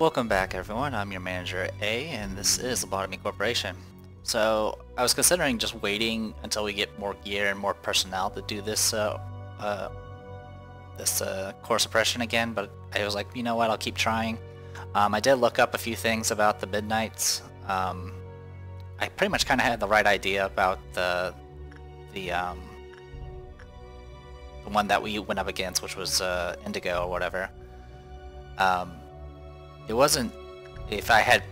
Welcome back everyone, I'm your manager A and this is Lobotomy Corporation. So I was considering just waiting until we get more gear and more personnel to do this core suppression again, but I was like, you know what, I'll keep trying. I did look up a few things about the Midnights. I pretty much kind of had the right idea about the one that we went up against, which was Indigo or whatever. It wasn't, if I had,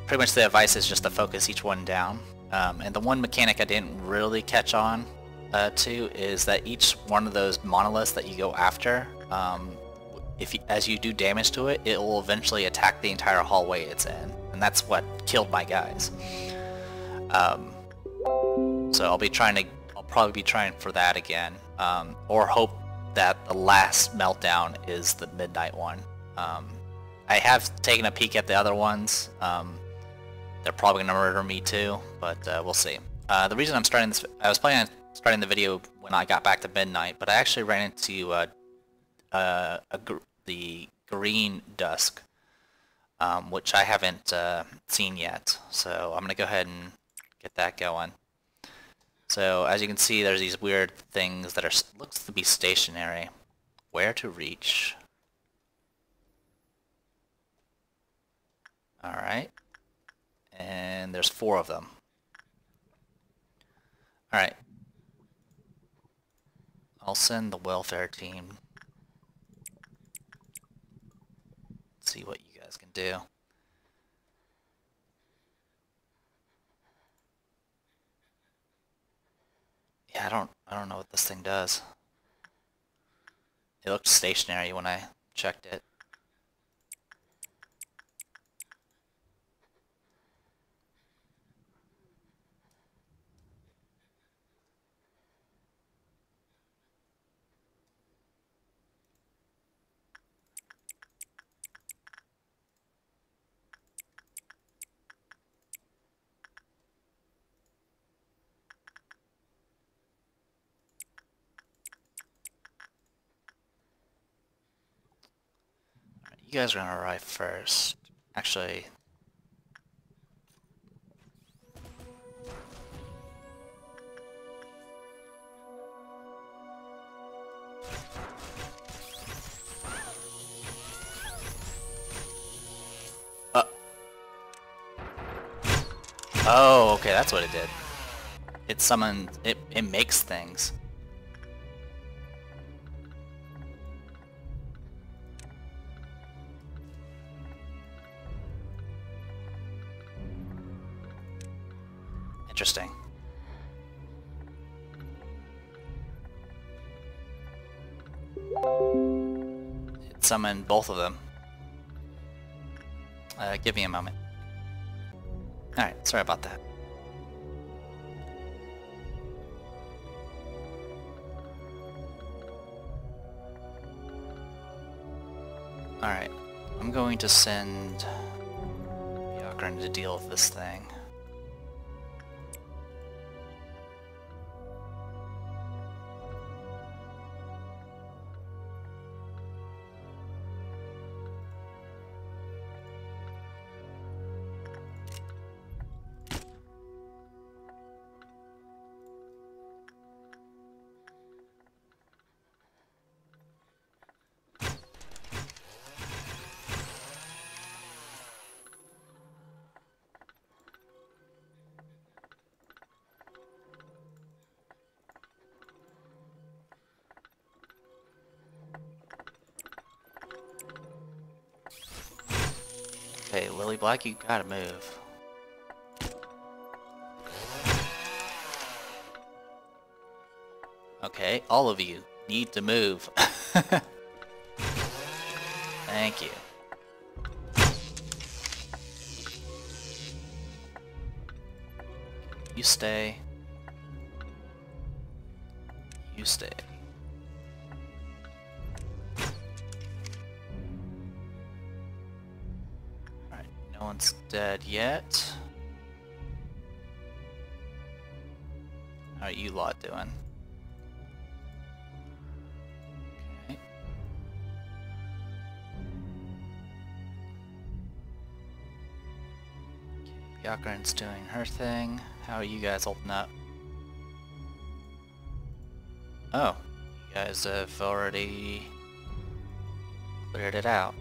pretty much the advice is just to focus each one down. And the one mechanic I didn't really catch on to is that each one of those monoliths that you go after, as you do damage to it, it will eventually attack the entire hallway it's in. And that's what killed my guys. So I'll probably be trying for that again. Or hope that the last meltdown is the Midnight one. I have taken a peek at the other ones. They're probably gonna murder me too, but we'll see. The reason I'm starting this, I was planning on starting the video when I got back to midnight, but I actually ran into the green dusk, which I haven't seen yet. So I'm gonna go ahead and get that going. So as you can see, there's these weird things that looks to be stationary. Where to reach? Alright, and there's 4 of them. Alright, I'll send the welfare team. See what you guys can do. Yeah, I don't know what this thing does. It looked stationary when I checked it. You guys are gonna arrive first. Actually, oh, okay, that's what it did. It summoned, it makes things. Interesting. It summoned both of them. Give me a moment. Alright, sorry about that. Alright, I'm going to send Yakran to deal with this thing. Okay, Lily Black, you gotta move. Okay, all of you need to move. Thank you. You stay. You stay. No one's dead yet. How are you lot doing? Okay. Yakrin's doing her thing. How are you guys holding up? Oh, you guys have already cleared it out.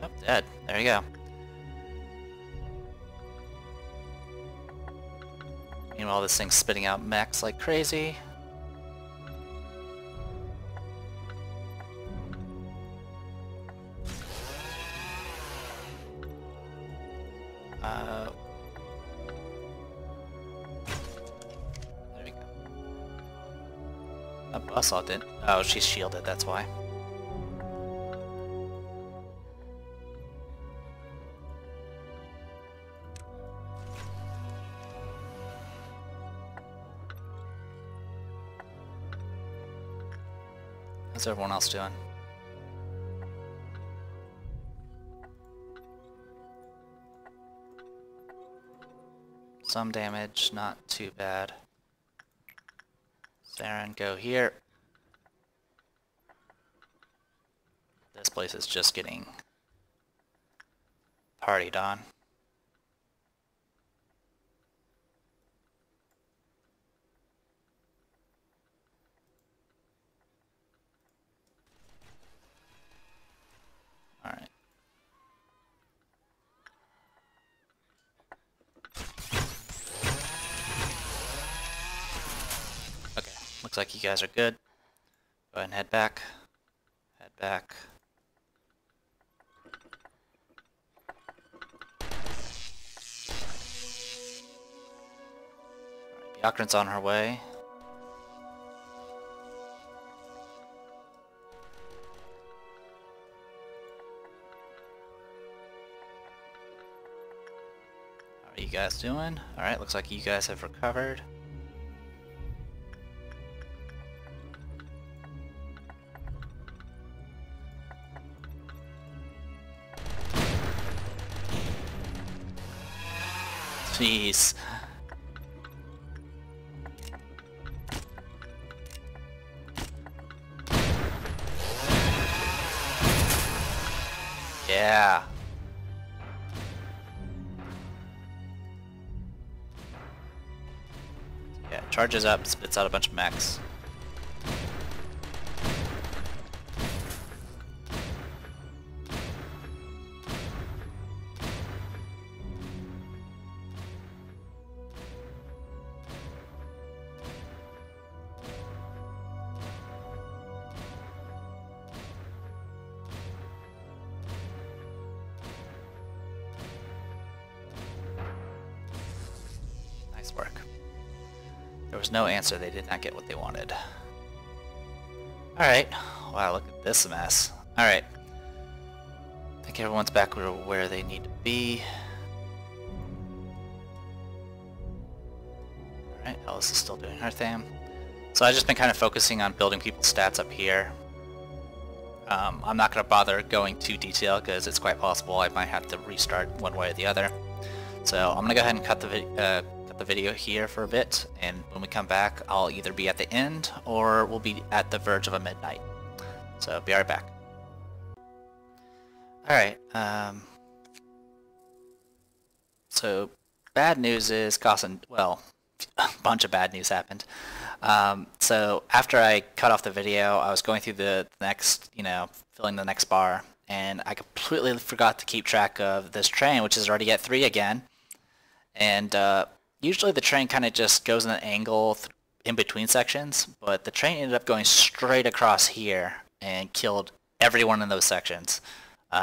Oh, dead. There you go. Meanwhile, this thing's spitting out mechs like crazy. There we go. A Buzzsaw didn't. Oh, she's shielded, that's why. How's everyone else doing? Some damage, not too bad. Saren, go here. This place is just getting partied on. Alright. Okay, looks like you guys are good. Go ahead and head back. Head back. Alright, Yakrin's on her way. How are you guys doing? Alright, looks like you guys have recovered. Jeez. Yeah. Yeah, charges up, spits out a bunch of mechs. Nice work. There was no answer, they did not get what they wanted. Alright, wow, look at this mess. Alright. I think everyone's back where they need to be. Alright, Alice is still doing her thing. So I've just been kind of focusing on building people's stats up here. I'm not going to bother going too detailed because it's quite possible I might have to restart one way or the other. So I'm going to go ahead and cut the video here for a bit, and when we come back I'll either be at the end or we'll be at the verge of a midnight. So be right back. Alright, so bad news is well, a bunch of bad news happened. So after I cut off the video, I was going through the next, filling the next bar, and I completely forgot to keep track of this train, which is already at 3 again. And usually the train kind of just goes in an angle in between sections, but the train ended up going straight across here and killed everyone in those sections.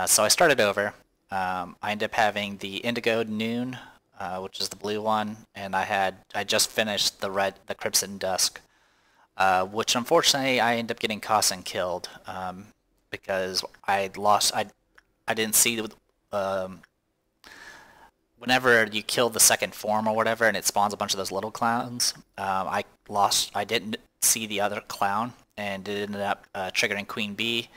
So I started over. I ended up having the Indigo Noon, which is the blue one, and I just finished the Crimson Dusk, which unfortunately I ended up getting caught and killed because I didn't see whenever you kill the second form or whatever and it spawns a bunch of those little clowns, I didn't see the other clown, and it ended up triggering Queen Bee,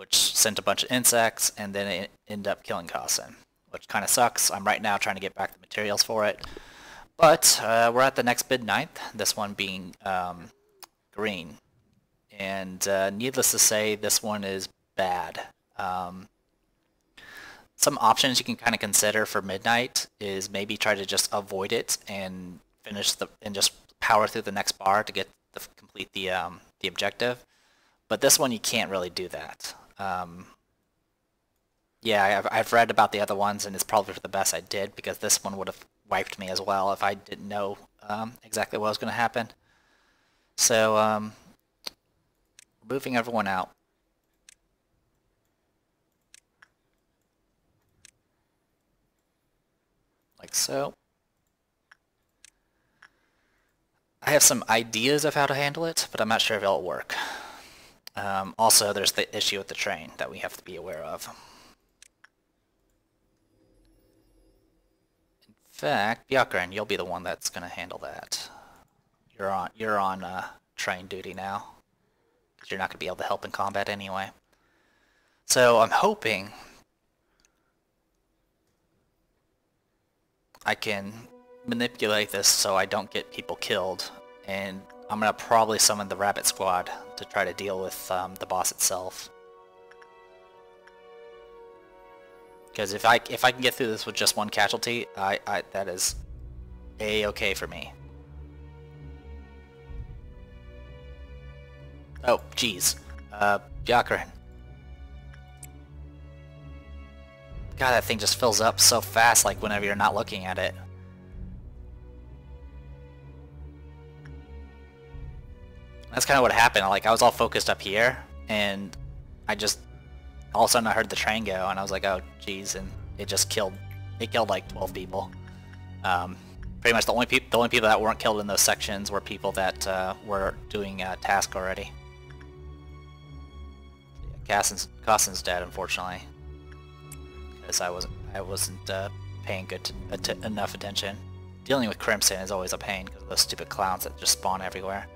which sent a bunch of insects, and then it ended up killing Cossin, which kind of sucks. I'm right now trying to get back the materials for it. But we're at the next mid-ninth, this one being green. And needless to say, this one is bad. Some options you can kind of consider for midnight is maybe try to just avoid it and just power through the next bar to complete the objective. But this one you can't really do that. Yeah, I've read about the other ones, and it's probably for the best I did, because this one would have wiped me as well if I didn't know exactly what was going to happen. So, moving everyone out. Like so. I have some ideas of how to handle it, but I'm not sure if it'll work. Also, there's the issue with the train that we have to be aware of. In fact, Björkren, you'll be the one that's going to handle that. You're on train duty now, because you're not going to be able to help in combat anyway. So I'm hoping I can manipulate this so I don't get people killed, and I'm going to probably summon the rabbit squad to try to deal with the boss itself. Because if I can get through this with just one casualty, that is A-okay for me. Oh, jeez. Björkren. God, that thing just fills up so fast, like whenever you're not looking at it. That's kind of what happened. Like, I was all focused up here, and all of a sudden I heard the train go, and I was like, oh, jeez, and it killed like 12 people. Pretty much the only people that weren't killed in those sections were people that were doing a task already. Cossin's dead, unfortunately, because I wasn't paying enough attention. Dealing with Crimson is always a pain because of those stupid clowns that just spawn everywhere.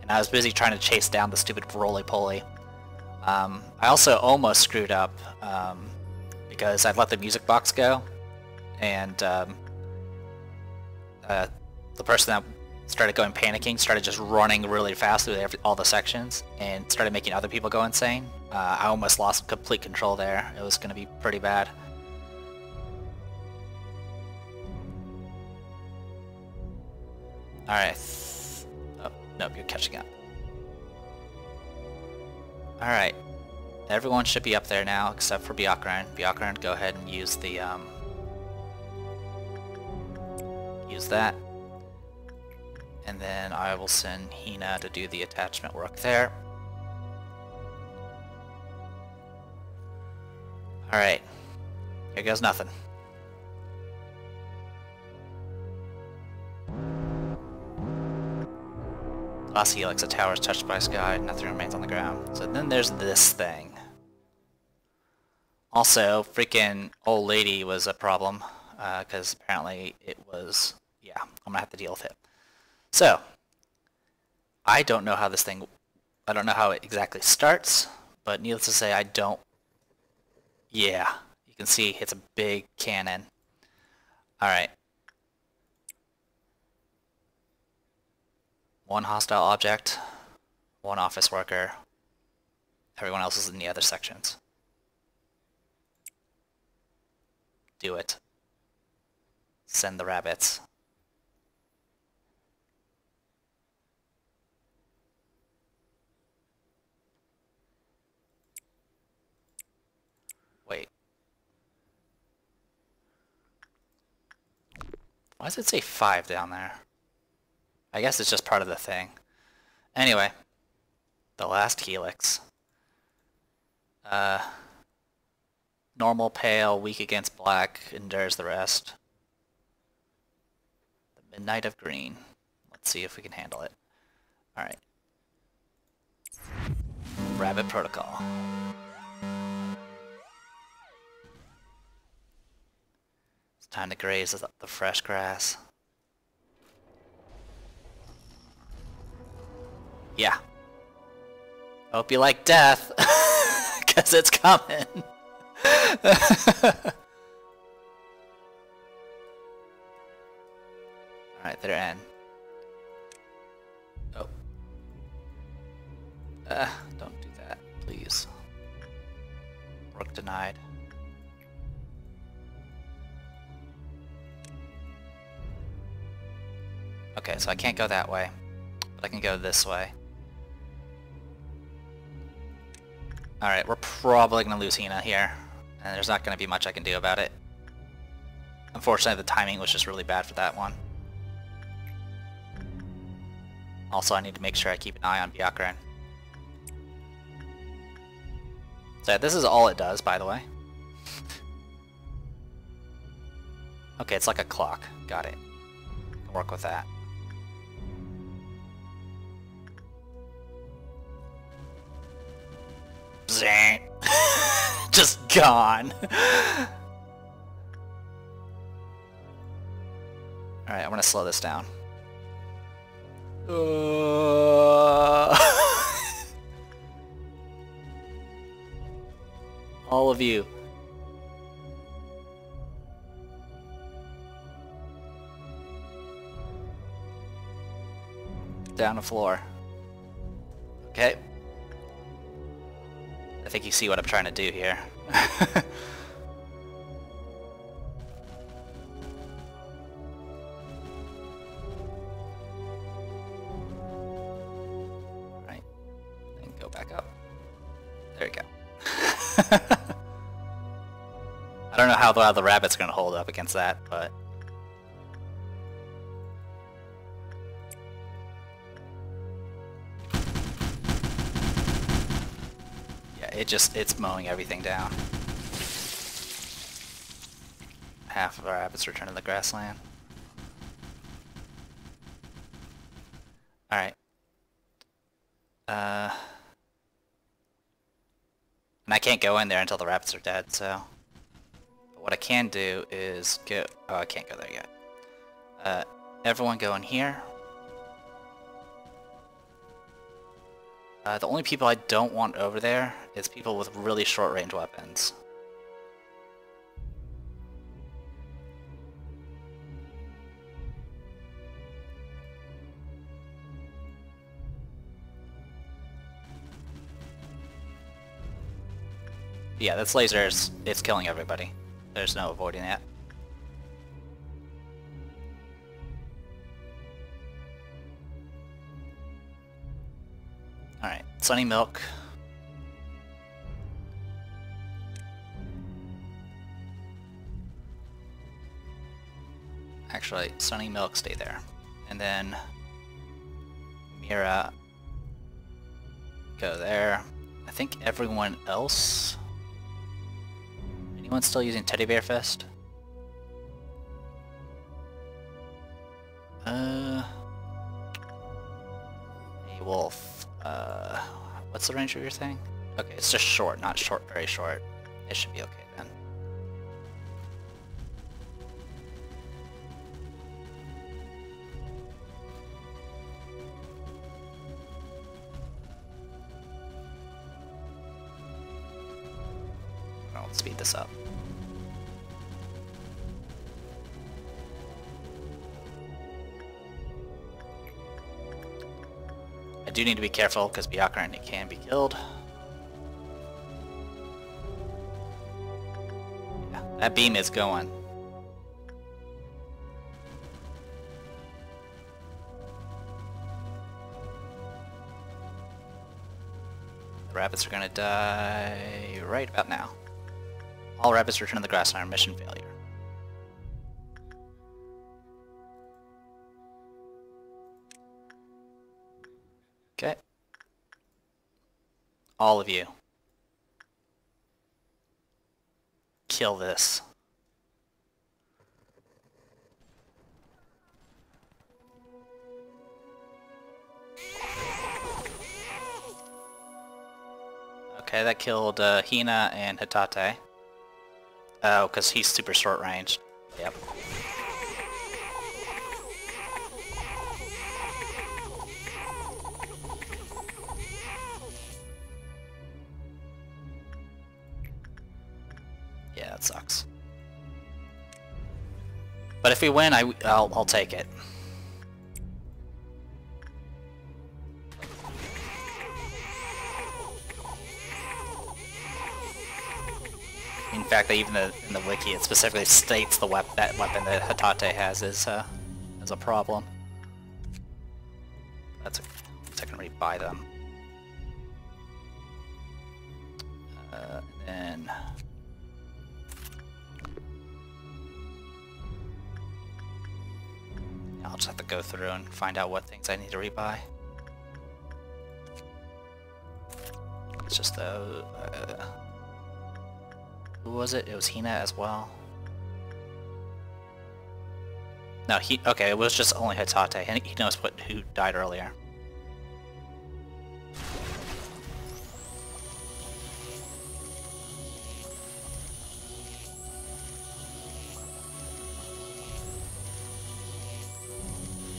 And I was busy trying to chase down the stupid roly-poly. I also almost screwed up because I'd let the music box go, and the person that started going panicking started just running really fast through all the sections and started making other people go insane. I almost lost complete control there. It was going to be pretty bad. Alright. Oh, nope, you're catching up. Alright. Everyone should be up there now except for Björkren. Björkren, go ahead and use the use that. And then I will send Hina to do the attachment work there. Alright. Here goes nothing. Last helix, a tower is touched by sky, nothing remains on the ground. So then there's this thing. Also, freaking old lady was a problem, because apparently it was, yeah, I'm gonna have to deal with it. So, I don't know how it exactly starts, but needless to say, yeah, you can see it's a big cannon. Alright. One hostile object, one office worker, everyone else is in the other sections. Do it. Send the rabbits. Wait. Why does it say 5 down there? I guess it's just part of the thing. Anyway, the last helix. Normal, pale, weak against black, endures the rest. The Midnight of Green. Let's see if we can handle it. Alright. Rabbit Protocol. It's time to graze the fresh grass. Yeah. Hope you like death. because it's coming. Alright, they're in. Oh. Don't do that, please. Rook denied. Okay, so I can't go that way, but I can go this way. Alright, we're probably going to lose Hina here, and there's not going to be much I can do about it. Unfortunately, the timing was just really bad for that one. Also, I need to make sure I keep an eye on Byakuran. So yeah, this is all it does, by the way. Okay, it's like a clock. Got it. Can work with that. Zing. Just gone. Alright, I'm gonna slow this down. All of you. Down the floor. Okay. I think you see what I'm trying to do here. Right. And go back up. There you go. I don't know how the rabbit's gonna hold up against that, but... it's mowing everything down. Half of our rabbits return to the grassland. Alright. And I can't go in there until the rabbits are dead, so... But what I can do is go... Oh, I can't go there yet. Everyone go in here. The only people I don't want over there is people with really short-range weapons. Yeah, this laser it's killing everybody. There's no avoiding that. Alright, Sunny Milk. Actually, Sunny Milk, stay there. And then Mira, go there. I think everyone else... Anyone still using Teddy Bear Fist? Hey, Wolf. What's the range of your thing? Okay, it's just short, not short, very short. It should be okay then. I'll speed this up. I do need to be careful because Byakuran can be killed. Yeah, that beam is going. The rabbits are gonna die right about now. All rabbits return to the grassland. Mission failure. Okay. All of you. Kill this. Okay, that killed Hina and Hitate. Oh, because he's super short ranged. Yep. Yeah, that sucks. But if we win, I'll take it. In fact, even in the wiki, it specifically states that weapon that Hatate has is a problem. That's I can rebuy them. And then I'll just have to go through and find out what things I need to rebuy. It's just who was it? It was Hina as well. No, okay, it was just only Hatate. He knows who died earlier.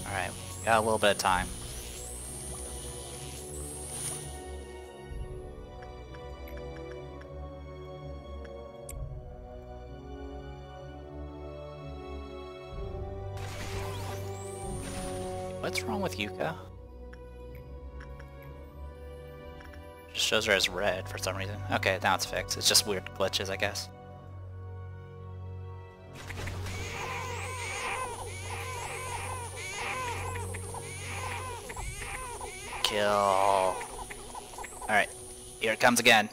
Alright, got a little bit of time. What's wrong with Yuka? Just shows her as red for some reason. Okay, now it's fixed. It's just weird glitches, I guess. Kill. Alright, here it comes again.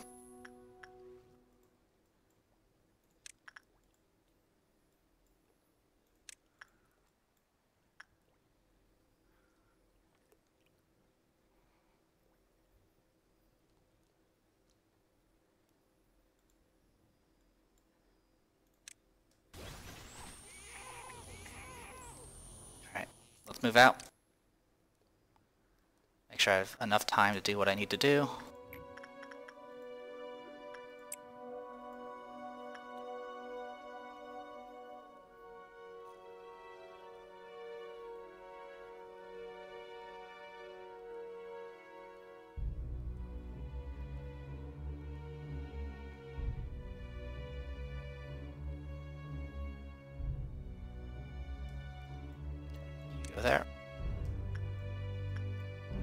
Let's move out. Make sure I have enough time to do what I need to do. Go there.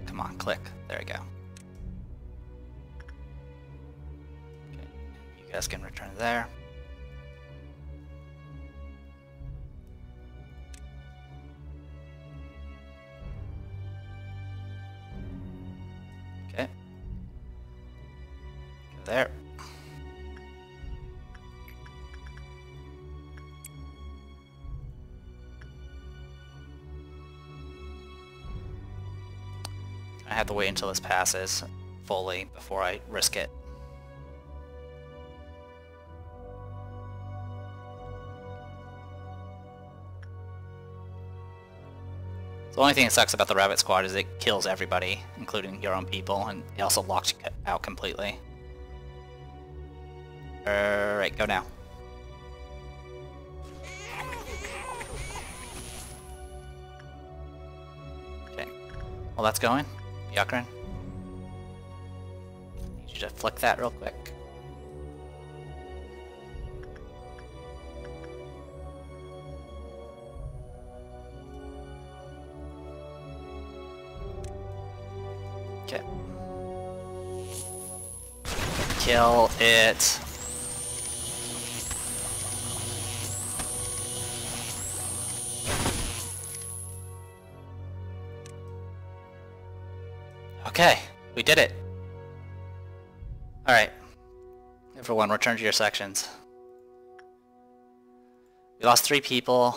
Come on, click. There we go. Okay, you guys can return there. Okay. Go there. I have to wait until this passes fully before I risk it. The only thing that sucks about the Rabbit Squad is it kills everybody, including your own people, and it also locks you out completely. Alright, go now. Okay, well that's going. Yakran, need you to flick that real quick. Okay. Kill it. Okay, we did it. Alright. Everyone, return to your sections. We lost 3 people.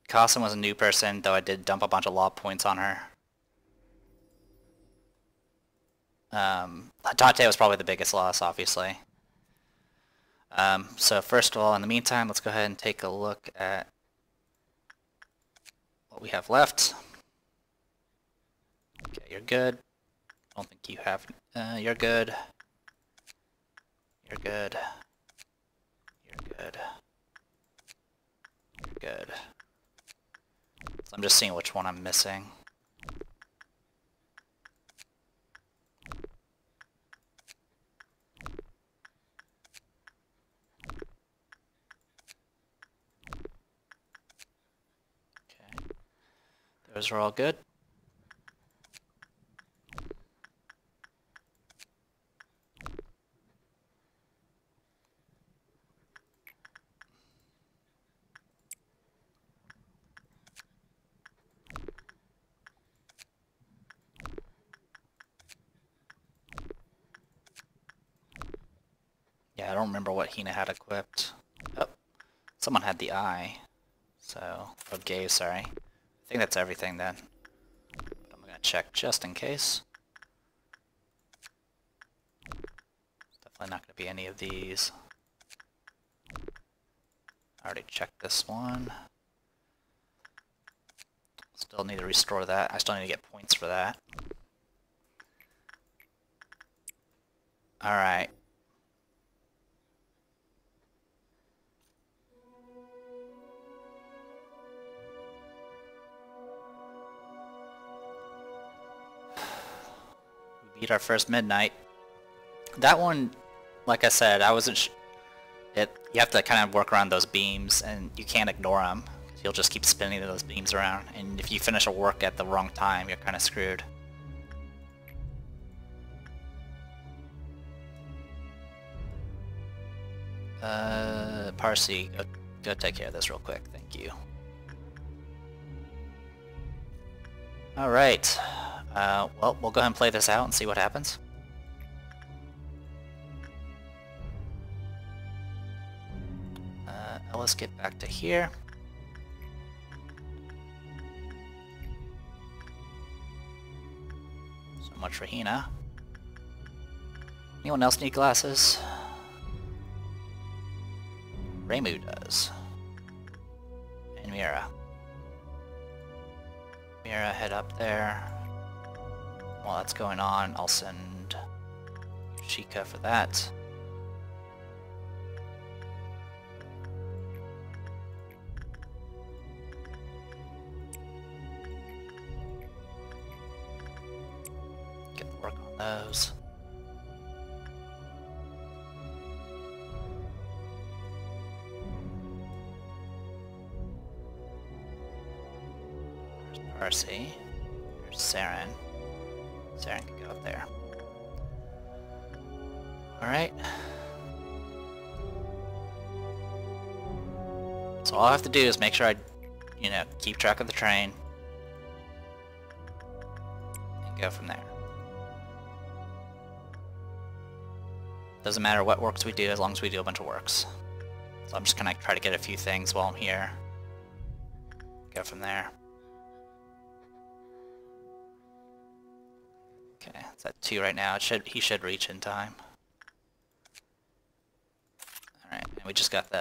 Kasim was a new person, though I did dump a bunch of law points on her. Hatate was probably the biggest loss, obviously. So first of all, in the meantime, let's go ahead and take a look at what we have left. Okay, you're good. I don't think you have... you're good. You're good. You're good. You're good. So I'm just seeing which one I'm missing. Those are all good. Yeah, I don't remember what Hina had equipped. Oh, someone had the eye. So, or gaze, sorry. I think that's everything then. But I'm gonna check just in case. Definitely not gonna be any of these. I already checked this one. Still need to restore that. I still need to get points for that. Alright. We beat our first midnight. That one, like I said, I wasn't you have to kind of work around those beams, and you can't ignore them. You'll just keep spinning those beams around, and if you finish a work at the wrong time, you're kind of screwed. Parsi, go take care of this real quick, thank you. Alright, well, we'll go ahead and play this out and see what happens. Let's get back to here. So much for Hina. Anyone else need glasses? Reimu does. And Mira. Mira, head up there. While that's going on, I'll send Yoshika for that. Work on those. There's Parsi. There's Saren. Saren can go up there. Alright. So all I have to do is make sure I, keep track of the train. And go from there. Doesn't matter what works we do as long as we do a bunch of works. So I'm just gonna try to get a few things while I'm here. Go from there. Okay, it's at 2 right now. He should reach in time. Alright, and we just got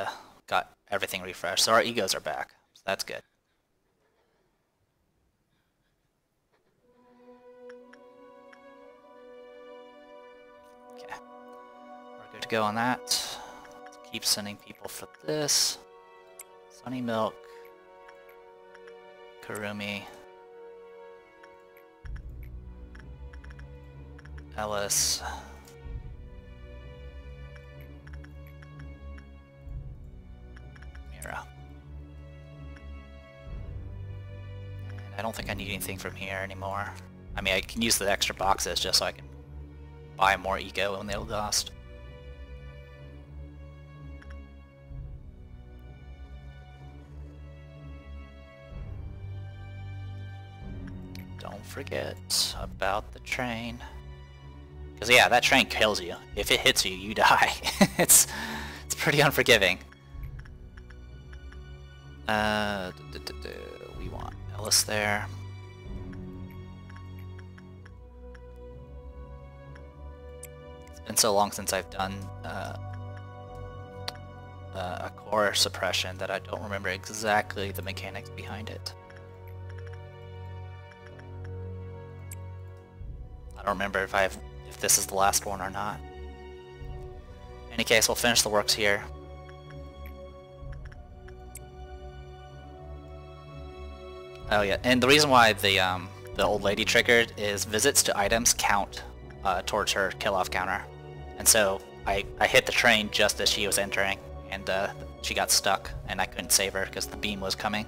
everything refreshed. So our egos are back. So that's good. Good to go on that. Let's keep sending people for this. Sunny Milk. Kurumi. Ellis. Mira. And I don't think I need anything from here anymore. I mean, I can use the extra boxes just so I can buy more ego when they'll cost. Don't forget about the train. Because yeah, that train kills you. If it hits you, you die. It's pretty unforgiving. We want Ellis there. It's been so long since I've done a core suppression that I don't remember exactly the mechanics behind it. I don't remember if this is the last one or not. In any case, we'll finish the works here. Oh yeah, and the reason why the old lady triggered is visits to items count towards her kill-off counter. And so I hit the train just as she was entering, and she got stuck, and I couldn't save her because the beam was coming.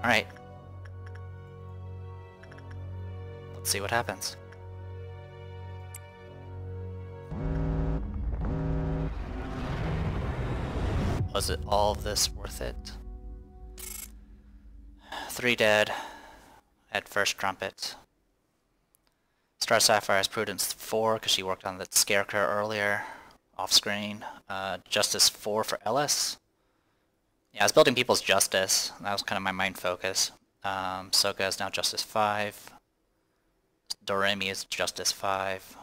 Alright. Let's see what happens. Was it all of this worth it? 3 dead. At first trumpet. Star Sapphire has Prudence 4 because she worked on the Scarecrow earlier, off screen. Justice 4 for Ellis. Yeah, I was building people's justice. That was kind of my main focus. Soka is now Justice 5. Doremi is Justice 5.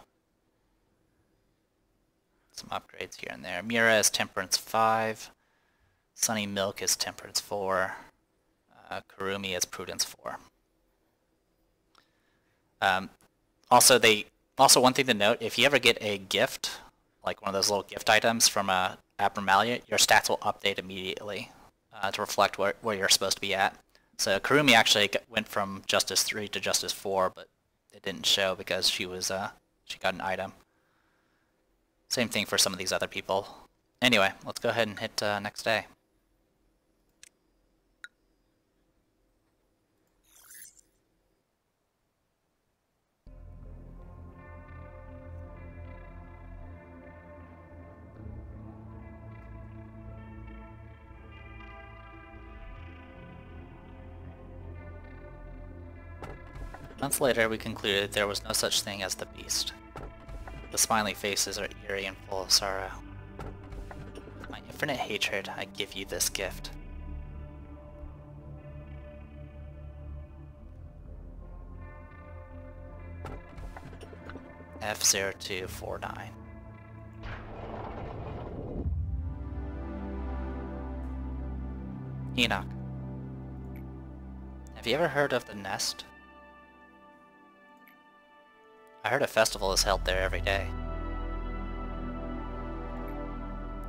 Some upgrades here and there. Mira is Temperance 5. Sunny Milk is Temperance 4. Kurumi is Prudence 4. Also, one thing to note, if you ever get a gift, like one of those little gift items from a Abnormality, your stats will update immediately to reflect where you're supposed to be at. So Kurumi actually went from Justice 3 to Justice 4, but it didn't show because she got an item. Same thing for some of these other people. Anyway, let's go ahead and hit next day. Months later, we concluded there was no such thing as the beast. The smiling faces are eerie and full of sorrow. With my infinite hatred, I give you this gift. F0249. Enoch. Have you ever heard of the Nest? I heard a festival is held there every day.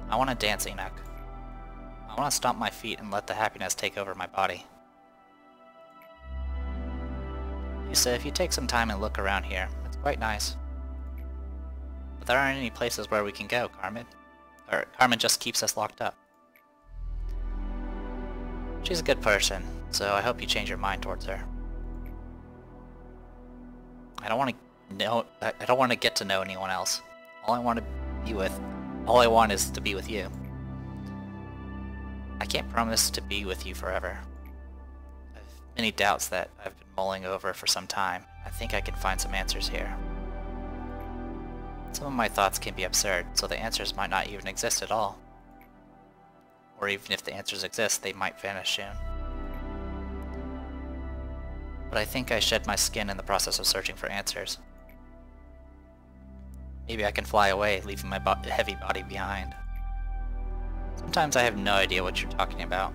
I want to dance, Enoch. I want to stomp my feet and let the happiness take over my body. You say if you take some time and look around here, it's quite nice. But there aren't any places where we can go, Carmen. Or Carmen just keeps us locked up. She's a good person, so I hope you change your mind towards her. I don't want to get to know anyone else. All I want is to be with you. I can't promise to be with you forever. I have many doubts that I've been mulling over for some time. I think I can find some answers here. Some of my thoughts can be absurd, so the answers might not even exist at all. Or even if the answers exist, they might vanish soon. But I think I shed my skin in the process of searching for answers. Maybe I can fly away, leaving my heavy body behind. Sometimes I have no idea what you're talking about.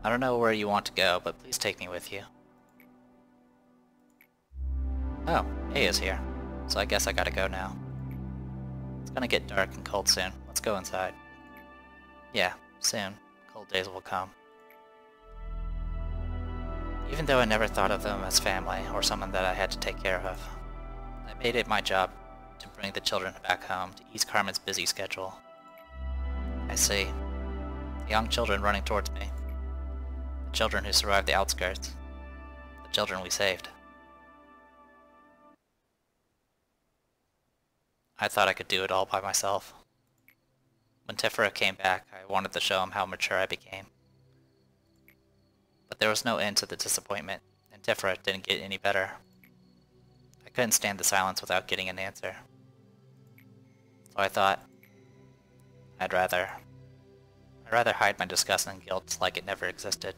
I don't know where you want to go, but please take me with you. Oh, A is here. So I guess I gotta go now. It's gonna get dark and cold soon. Let's go inside. Yeah, soon. Cold days will come. Even though I never thought of them as family, or someone that I had to take care of, I made it my job to bring the children back home to ease Carmen's busy schedule. I see. The young children running towards me. The children who survived the outskirts. The children we saved. I thought I could do it all by myself. When Tifera came back, I wanted to show him how mature I became. But there was no end to the disappointment, and Tifera didn't get any better. I couldn't stand the silence without getting an answer. So I thought, I'd rather hide my disgust and guilt like it never existed.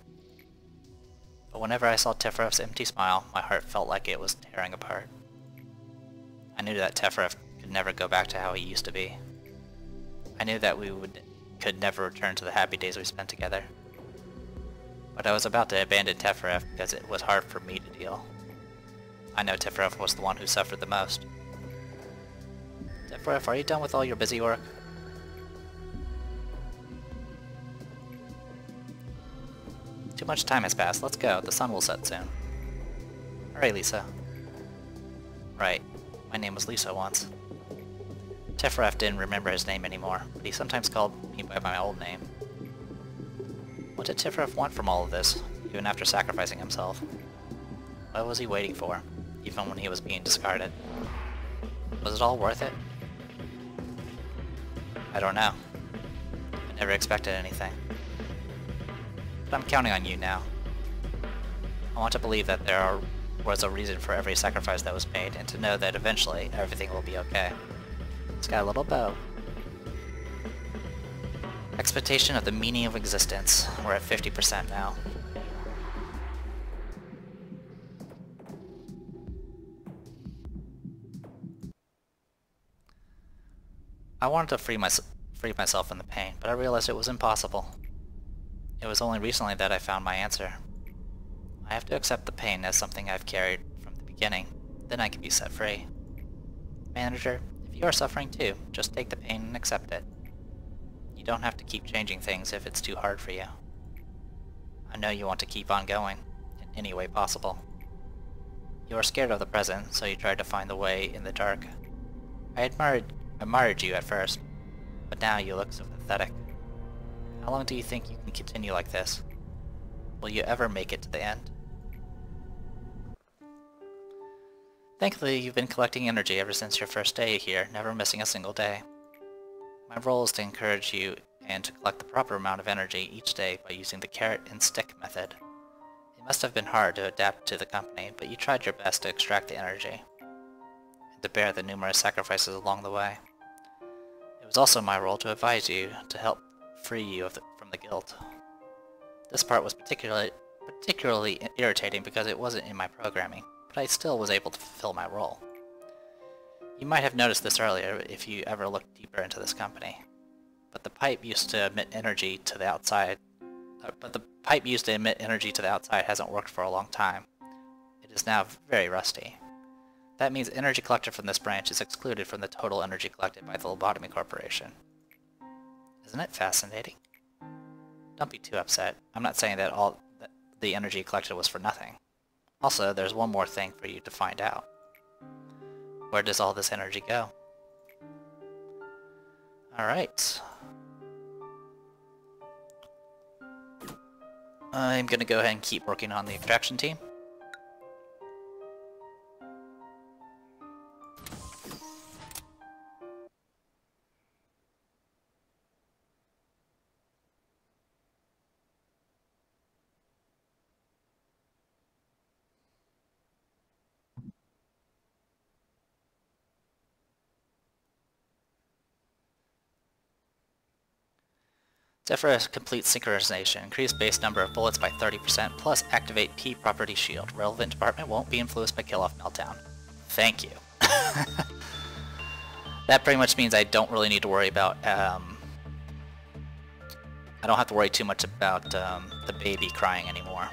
But whenever I saw Tifera's empty smile, my heart felt like it was tearing apart. I knew that Tifera could never go back to how he used to be. I knew that we could never return to the happy days we spent together. But I was about to abandon Tifera because it was hard for me to deal. I know Tifera was the one who suffered the most. Tifera, are you done with all your busy work? Too much time has passed. Let's go. The sun will set soon. Alright, Lisa. Right. My name was Lisa once. Tifera didn't remember his name anymore, but he sometimes called me by my old name. What did Qliphoth want from all of this, even after sacrificing himself? What was he waiting for, even when he was being discarded? Was it all worth it? I don't know. I never expected anything. But I'm counting on you now. I want to believe that was a reason for every sacrifice that was made, and to know that eventually everything will be okay. It's got a little bow. Expectation of the meaning of existence. We're at 50% now. I wanted to free myself from the pain, but I realized it was impossible. It was only recently that I found my answer. I have to accept the pain as something I've carried from the beginning, then I can be set free. Manager, if you are suffering too, just take the pain and accept it. You don't have to keep changing things if it's too hard for you. I know you want to keep on going, in any way possible. You are scared of the present, so you tried to find the way in the dark. I admired you at first, but now you look so pathetic. How long do you think you can continue like this? Will you ever make it to the end? Thankfully, you've been collecting energy ever since your first day here, never missing a single day. My role is to encourage you and to collect the proper amount of energy each day by using the carrot and stick method. It must have been hard to adapt to the company, but you tried your best to extract the energy, and to bear the numerous sacrifices along the way. It was also my role to advise you, to help free you from the guilt. This part was particularly irritating because it wasn't in my programming, but I still was able to fulfill my role. You might have noticed this earlier if you ever looked deeper into this company, but the pipe used to emit energy to the outside. Hasn't worked for a long time. It is now very rusty. That means energy collected from this branch is excluded from the total energy collected by the Lobotomy Corporation. Isn't it fascinating? Don't be too upset. I'm not saying that all the energy collected was for nothing. Also, there's one more thing for you to find out. Where does all this energy go? Alright. I'm gonna go ahead and keep working on the extraction team. For a complete synchronization, increase base number of bullets by 30%, plus activate P property shield. Relevant department won't be influenced by Qliphoth meltdown. Thank you. That pretty much means I don't really need to worry about, I don't have to worry too much about the baby crying anymore.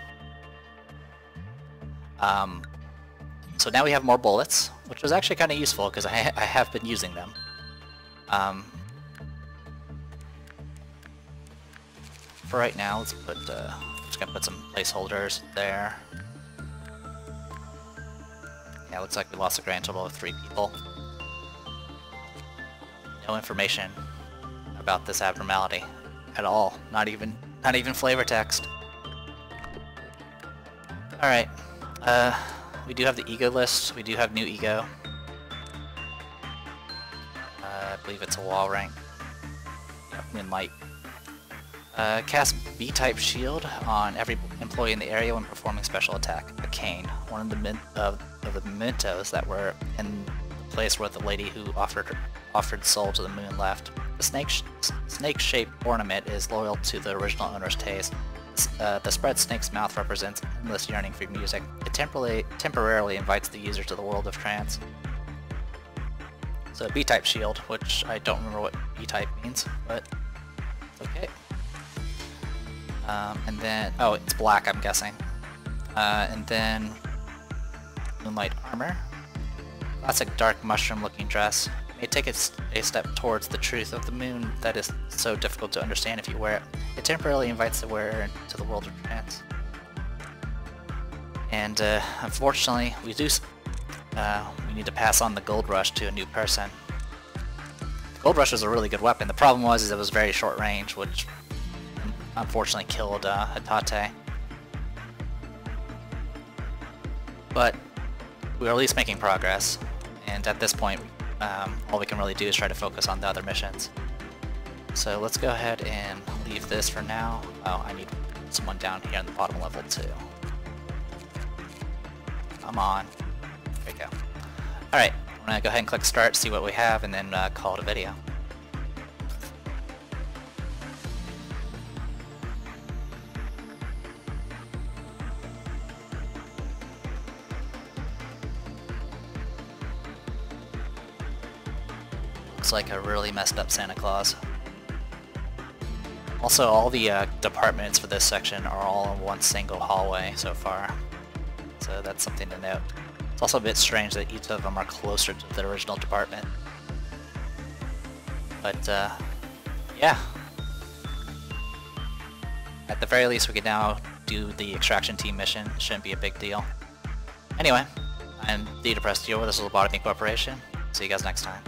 So now we have more bullets, which was actually kind of useful because I have been using them. For right now, let's put, just gonna put some placeholders there. Yeah, looks like we lost a grand total of 3 people. No information about this abnormality at all. Not even flavor text. Alright, we do have the ego list. We do have new ego. I believe it's a wall rank. Yep, Moonlight. Cast B-type shield on every employee in the area when performing special attack. A cane, one of the mementos that were in the place where the lady who offered soul to the moon left. The snake-shaped ornament is loyal to the original owner's taste. The spread snake's mouth represents endless yearning for music. It temporarily invites the user to the world of trance. So B-type shield, which I don't remember what B-type means, but it's okay. And then, oh, it's black, I'm guessing. And then Moonlight armor. Classic dark mushroom-looking dress. It may take a step towards the truth of the moon that is so difficult to understand if you wear it. It temporarily invites the wearer into the world of trance. And unfortunately, we need to pass on the gold rush to a new person. The gold rush was a really good weapon. The problem was it was very short range, which unfortunately killed Hatate. But we're at least making progress, and at this point all we can really do is try to focus on the other missions. So let's go ahead and leave this for now. Oh, I need someone down here in the bottom level too. Come on. There we go. Alright, I'm going to go ahead and click start, see what we have, and then call it a video. Looks like a really messed up Santa Claus. Also, all the departments for this section are all in one single hallway so far, so that's something to note. It's also a bit strange that each of them are closer to the original department. But, yeah. At the very least, we can now do the extraction team mission. Shouldn't be a big deal. Anyway, I'm the Depressed Dealer. This is Lobotomy Corporation. See you guys next time.